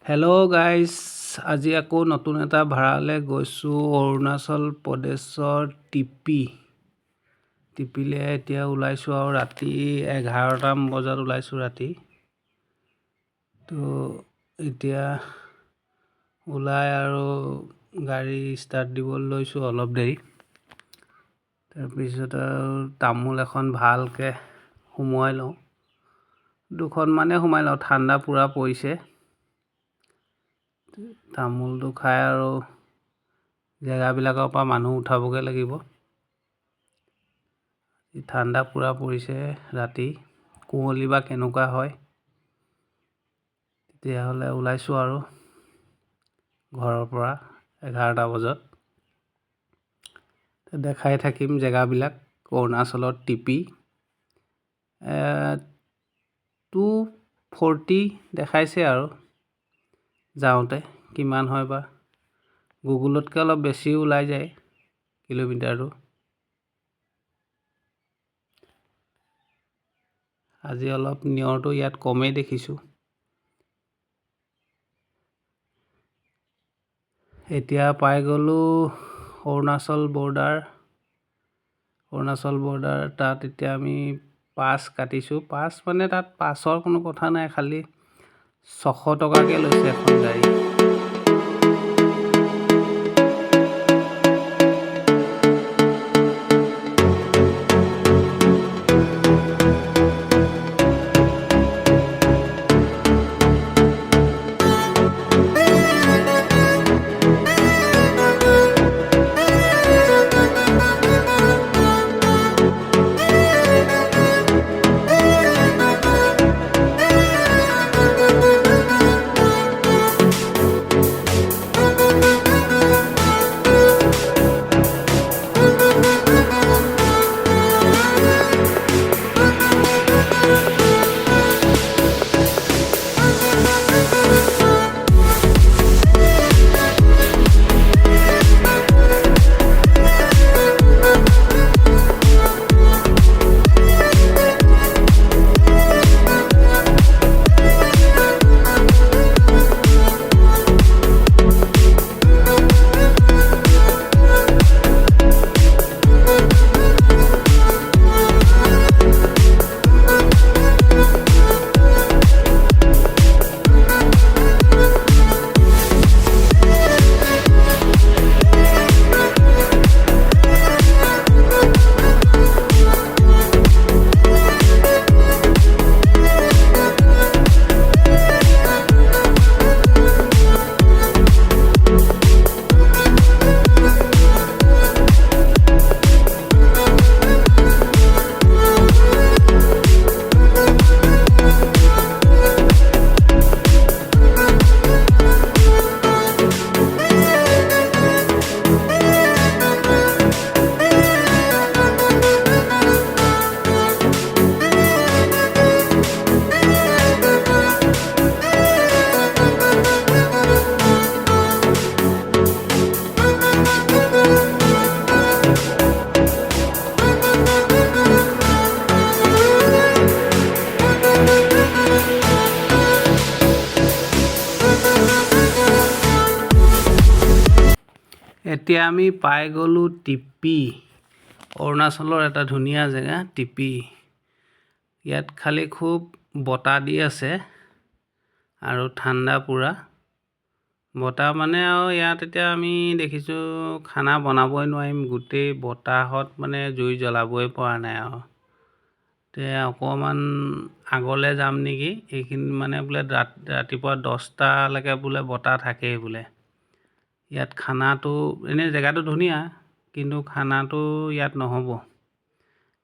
Hello' guys, আজি আকৌ নতুন এটা ভাড়ালৈ গৈছোঁ অৰুণাচল প্ৰদেশৰ টিপিলৈ এতিয়া ওলাইছোঁ আৰু ৰাতি 11টা বজাত ওলাইছোঁ ৰাতি। তো এতিয়া ওলাই আৰু গাড়ী ষ্টাৰ্ট দিবলৈ লৈছোঁ অলপ দেৰি। তাৰপিছত আৰু তামোল এখন ভালকৈ সোমোৱাই লওঁ, দুখনমানে সোমাই লওঁ, ঠাণ্ডা পূৰা পৰিছে। তামোলটো খাই আৰু জেগাবিলাকৰ পৰা মানুহ উঠাবগৈ লাগিব। ঠাণ্ডা পূৰা পৰিছে, ৰাতি কুঁৱলী বা কেনেকুৱা হয়। তেতিয়াহ'লে ওলাইছোঁ আৰু ঘৰৰ পৰা 11টা বজাত। দেখাই থাকিম জেগাবিলাক। অৰুণাচলত টিপি 240 দেখাইছে আৰু যাওঁতে কিমান হয় বা। গুগলতকৈ অলপ বেছি ওলাই যায় কিলোমিটাৰটো। আজি অলপ নিয়ৰটো ইয়াত কমেই দেখিছোঁ। এতিয়া পাই গ'লোঁ অৰুণাচল বৰ্ডাৰ। তাত এতিয়া আমি পাছ কাটিছোঁ। পাছ মানে তাত পাছৰ কোনো কথা নাই, খালি 600 টকাকৈ লৈছে এখন গাড়ী। এতিয়া আমি পাই গ'লোঁ টিপি। অৰুণাচলৰ এটা ধুনীয়া জেগা টিপি। ইয়াত খালি খুব বতাহ দি আছে আৰু ঠাণ্ডা পূৰা। বতাহ মানে আৰু ইয়াত এতিয়া আমি দেখিছোঁ খানা বনাবই নোৱাৰিম, গোটেই বতাহত মানে জুই জ্বলাবই পৰা নাই আৰু। এতিয়া অকণমান আগলৈ যাম নেকি, এইখিনি মানে বোলে ৰাতিপুৱা 10টালৈকে বোলে বতাহ থাকেই বোলে। ইয়াত খানাটো এনেই জেগাটো ধুনীয়া, কিন্তু খানাটো ইয়াত নহ'ব।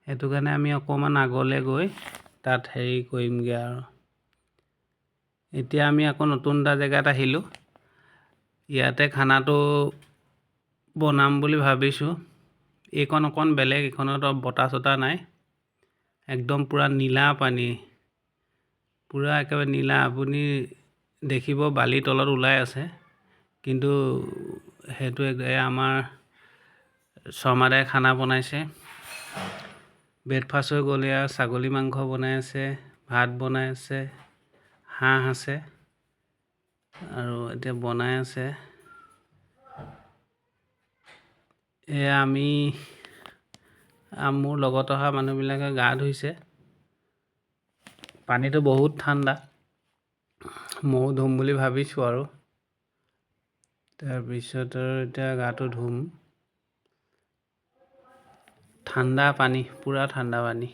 সেইটো কাৰণে আমি অকণমান আগলৈ গৈ তাত হেৰি কৰিমগৈ আৰু। এতিয়া আমি আকৌ নতুন এটা জেগাত আহিলোঁ। ইয়াতে খানাটো বনাম বুলি ভাবিছোঁ। এইখন অকণ বেলেগ, এইখনত বতাহ চতাহ নাই, একদম পূৰা নীলা পানী, পূৰা একেবাৰে নীলা। আপুনি দেখিব বালিৰ তলত ওলাই আছে, কিন্তু সেইটো আমাৰ শৰ্মাদাই খানা বনাইছে। ব্ৰেকফাষ্ট হৈ গ'ল। এয়া ছাগলী মাংস বনাই আছে, ভাত বনাই আছে, হাঁহ আছে। আৰু এতিয়া বনাই আছে। এয়া মোৰ লগত অহা মানুহবিলাকে গা ধুইছে। পানীটো বহুত ঠাণ্ডা, ময়ো ধুম বুলি ভাবিছোঁ আৰু। তাৰপিছত আৰু এতিয়া গাটো ধুম। ঠাণ্ডা পানী, পূৰা ঠাণ্ডা পানী।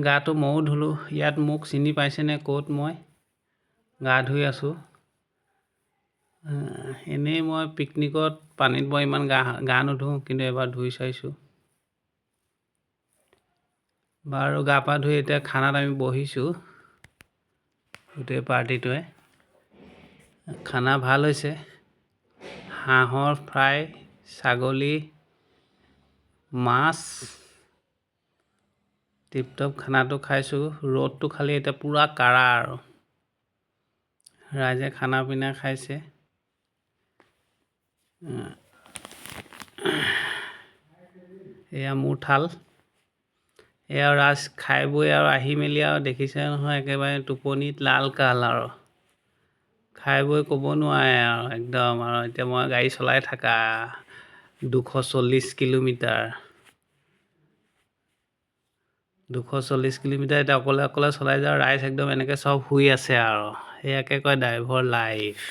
গাটো ময়ো ধুলোঁ। ইয়াত মোক চিনি পাইছেনে ক'ত মই গা ধুই আছোঁ। এনেই মই পিকনিকত পানীত মই ইমান গা নুধুওঁ, কিন্তু এবাৰ ধুই চাইছোঁ। বাৰু গা পা ধুই এতিয়া খানাত আমি বহিছোঁ, গোটেই পাৰ্টিটোৱে। খানা ভাল হৈছে। হাঁহৰ ফ্ৰাই, ছাগলী, মাছ। টিপটপ খানাটো খাইছোঁ। ৰ'দটো খালি এতিয়া পূৰা কাঢ়া আৰু। ৰাইজে খানা পিনা খাইছে। এয়া মোৰ থাল। এয়া ৰাজ খাই বৈ আৰু আহি মেলি আৰু দেখিছে নহয়, একেবাৰে টোপনিত লাল কাল আৰু। খাই বৈ ক'ব নোৱাৰে আৰু একদম। আৰু এতিয়া মই গাড়ী চলাই থাকা 240 কিলোমিটাৰ। 240 কিলোমিটাৰ এতিয়া অকলে অকলে চলাই যাওঁ। ৰাইজ একদম এনেকৈ চব শুই আছে আৰু। এয়াকে কয় ড্ৰাইভৰ লাইফ।